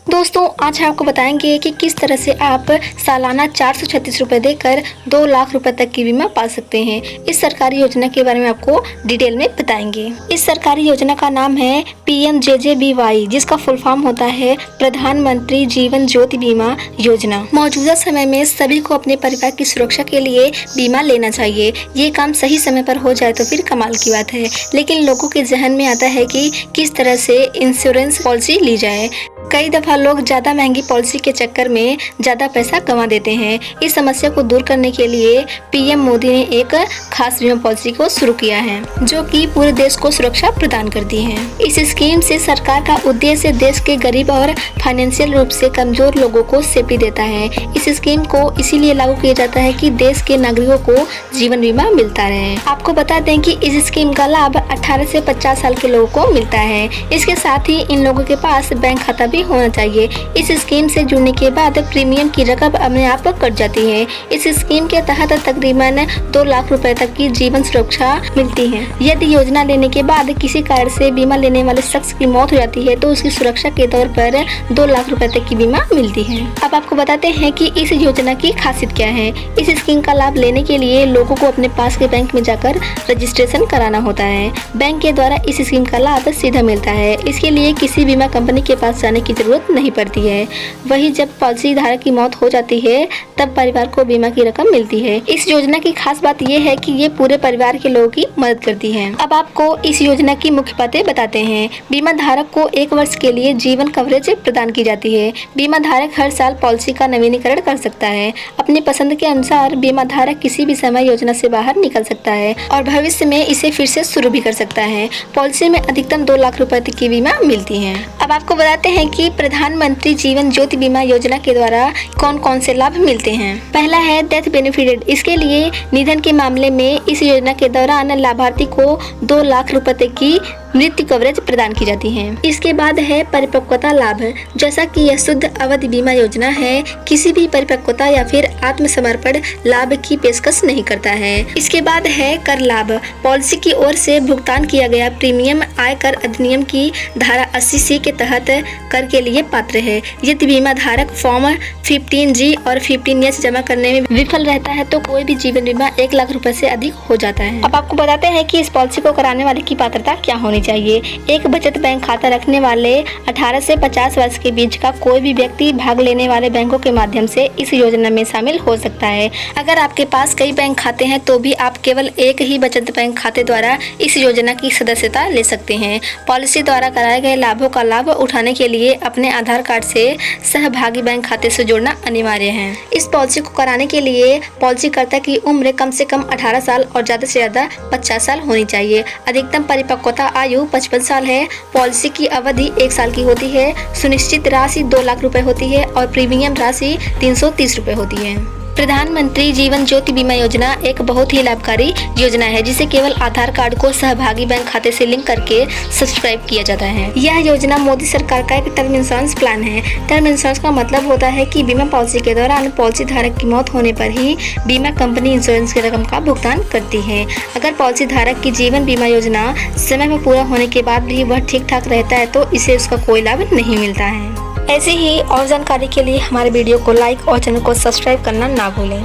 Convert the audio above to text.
दोस्तों आज हम आपको बताएंगे कि किस तरह से आप सालाना 436 रुपये देकर 2 लाख रुपए तक की बीमा पा सकते हैं। इस सरकारी योजना के बारे में आपको डिटेल में बताएंगे। इस सरकारी योजना का नाम है PMJJBY, जिसका फुल फॉर्म होता है प्रधानमंत्री जीवन ज्योति बीमा योजना। मौजूदा समय में सभी को अपने परिवार की सुरक्षा के लिए बीमा लेना चाहिए। ये काम सही समय पर हो जाए तो फिर कमाल की बात है, लेकिन लोगों के जहन में आता है कि किस तरह से इंश्योरेंस पॉलिसी ली जाए। कई दफा लोग ज्यादा महंगी पॉलिसी के चक्कर में ज्यादा पैसा गंवा देते हैं। इस समस्या को दूर करने के लिए पीएम मोदी ने एक खास बीमा पॉलिसी को शुरू किया है, जो कि पूरे देश को सुरक्षा प्रदान करती है। इस स्कीम से सरकार का उद्देश्य देश के गरीब और फाइनेंशियल रूप से कमजोर लोगों को सेफ्टी देता है। इस स्कीम को इसीलिए लागू किया जाता है कि देश के नागरिकों को जीवन बीमा मिलता रहे। आपको बता दें कि इस स्कीम का लाभ 18 से 50 साल के लोगों को मिलता है। इसके साथ ही इन लोगों के पास बैंक खाता भी होना चाहिए। इस स्कीम से जुड़ने के बाद प्रीमियम की रकम अपने आप कट जाती है। इस स्कीम के तहत तकरीबन 2 लाख रुपए तक की जीवन सुरक्षा मिलती है। यदि योजना लेने के बाद किसी कारण से बीमा लेने वाले शख्स की मौत हो जाती है तो उसकी सुरक्षा के तौर पर 2 लाख रुपए तक की बीमा मिलती है। अब आपको बताते हैं कि इस योजना की खासियत क्या है। इस स्कीम का लाभ लेने के लिए लोगों को अपने पास के बैंक में जाकर रजिस्ट्रेशन कराना होता है। बैंक के द्वारा इस स्कीम का लाभ सीधा मिलता है। इसके लिए किसी बीमा कंपनी के पास जाने की जरूरत नहीं पड़ती है। वही जब पॉलिसी धारक की मौत हो जाती है तब परिवार को बीमा की रकम मिलती है। इस योजना की खास बात यह है कि ये पूरे परिवार के लोगों की मदद करती है। अब आपको इस योजना की मुख्य बातें बताते हैं। बीमा धारक को 1 वर्ष के लिए जीवन कवरेज प्रदान की जाती है। बीमा धारक हर साल पॉलिसी का नवीनीकरण कर सकता है। अपनी पसंद के अनुसार बीमा धारक किसी भी समय योजना से बाहर निकल सकता है और भविष्य में इसे फिर से शुरू भी कर सकता है। पॉलिसी में अधिकतम 2 लाख रुपए तक की बीमा मिलती है। अब आपको बताते हैं कि प्रधानमंत्री जीवन ज्योति बीमा योजना के द्वारा कौन कौन से लाभ मिलते हैं। पहला है डेथ बेनिफिट। इसके लिए निधन के मामले में इस योजना के दौरान लाभार्थी को 2 लाख रुपए तक की मृत्यु कवरेज प्रदान की जाती है। इसके बाद है परिपक्वता लाभ। जैसा कि यह शुद्ध अवधि बीमा योजना है, किसी भी परिपक्वता या फिर आत्मसमर्पण लाभ की पेशकश नहीं करता है। इसके बाद है कर लाभ। पॉलिसी की ओर से भुगतान किया गया प्रीमियम आयकर अधिनियम की धारा 80C के तहत कर के लिए पात्र है। यदि बीमा धारक फॉर्म 15G और 15H जमा करने में विफल रहता है तो कोई भी जीवन बीमा 1 लाख रुपए से अधिक हो जाता है। अब आपको बताते हैं कि इस पॉलिसी को कराने वाले की पात्रता क्या होनी चाहिए। एक बचत बैंक खाता रखने वाले 18 से 50 वर्ष के बीच का कोई भी व्यक्ति भाग लेने वाले बैंकों के माध्यम से इस योजना में शामिल हो सकता है। अगर आपके पास कई बैंक खाते हैं तो भी आप केवल एक ही बचत बैंक खाते द्वारा इस योजना की सदस्यता ले सकते हैं। पॉलिसी द्वारा कराए गए लाभों का लाभ उठाने के लिए अपने आधार कार्ड से सहभागी बैंक खाते से जोड़ना अनिवार्य है। इस पॉलिसी को कराने के लिए पॉलिसीकर्ता की उम्र कम से कम 18 साल और ज्यादा से ज्यादा 50 साल होनी चाहिए। अधिकतम परिपक्वता आयु 55 साल है। पॉलिसी की अवधि 1 साल की होती है। सुनिश्चित राशि 2 लाख रुपए होती है और प्रीमियम राशि 330 रुपए होती है। प्रधानमंत्री जीवन ज्योति बीमा योजना एक बहुत ही लाभकारी योजना है, जिसे केवल आधार कार्ड को सहभागी बैंक खाते से लिंक करके सब्सक्राइब किया जाता है। यह योजना मोदी सरकार का एक टर्म इंश्योरेंस प्लान है। टर्म इंश्योरेंस का मतलब होता है कि बीमा पॉलिसी के दौरान पॉलिसी धारक की मौत होने पर ही बीमा कंपनी इंश्योरेंस की रकम का भुगतान करती है। अगर पॉलिसी धारक की जीवन बीमा योजना समय में पूरा होने के बाद भी वह ठीक ठाक रहता है तो इसे उसका कोई लाभ नहीं मिलता है। ऐसे ही और जानकारी के लिए हमारे वीडियो को लाइक और चैनल को सब्सक्राइब करना ना भूलें।